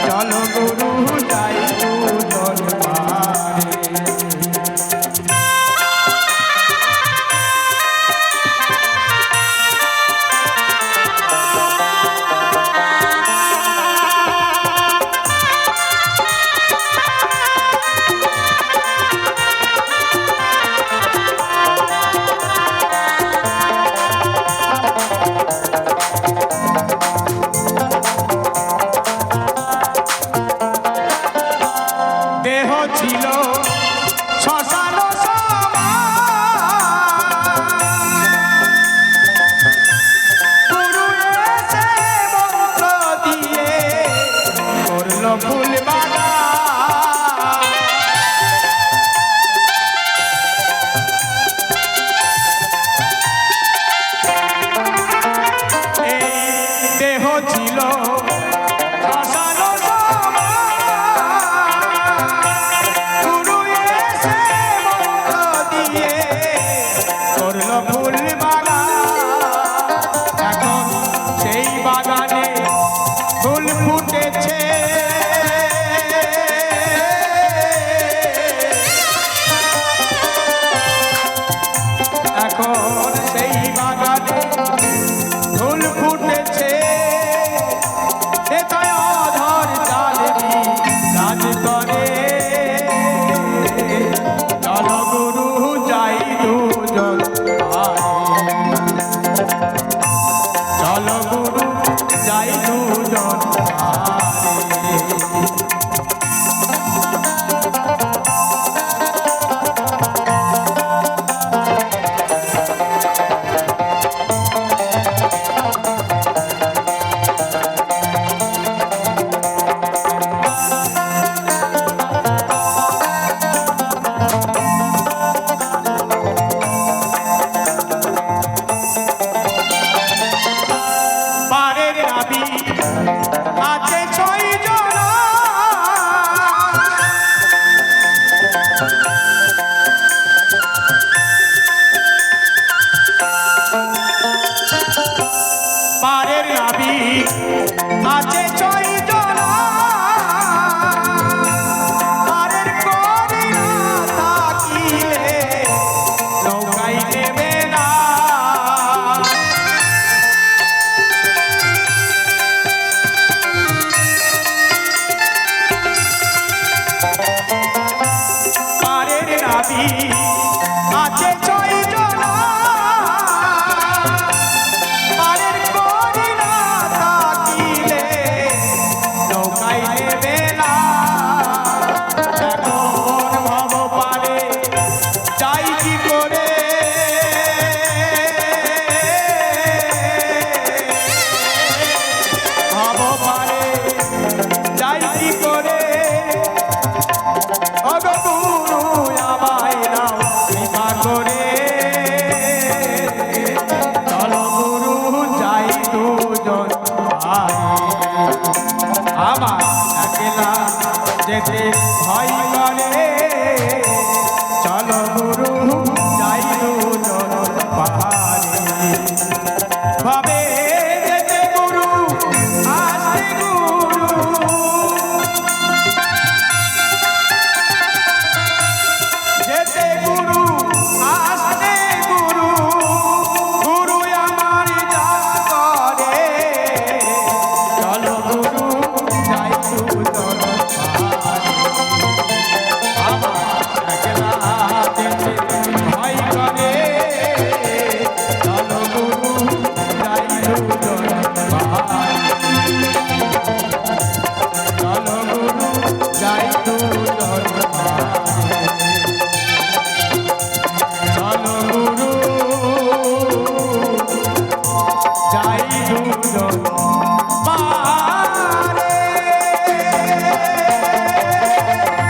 চলো গুরু যাই দুজন পারে। দেহ ছিল শ্মশান গুরু এসে মন্ত্র দিয়ে করল ফুল বাগান। এই দেহ ছিল ফুল বাগান, এখন সেই বাগানে ফুল ফুটেছে। এখন সেই বাগানে ফুল ফুটেছে। এটাই অধর চাঁদনি রাজ করে। চলো গুরু যাই দুজন, চলো গুরু যাই দুজন পারে। পারের নাবি আছে 6 জন, পারের নাবি আছে 6 জন, পারের করি না থাকিলে নৌকায় নেবে না। পারের নাবি আছে 6 জন, পারের করি না থাকিলে নৌকায় নেবে না। এখন ভব পারে যাই কি করে, ভব পারে যাই কি করে। ওগো গুরু আমায় নাও কৃপা করে। চলো গুরু যাই দুজন পারে। আমার একলা যেতে ভয়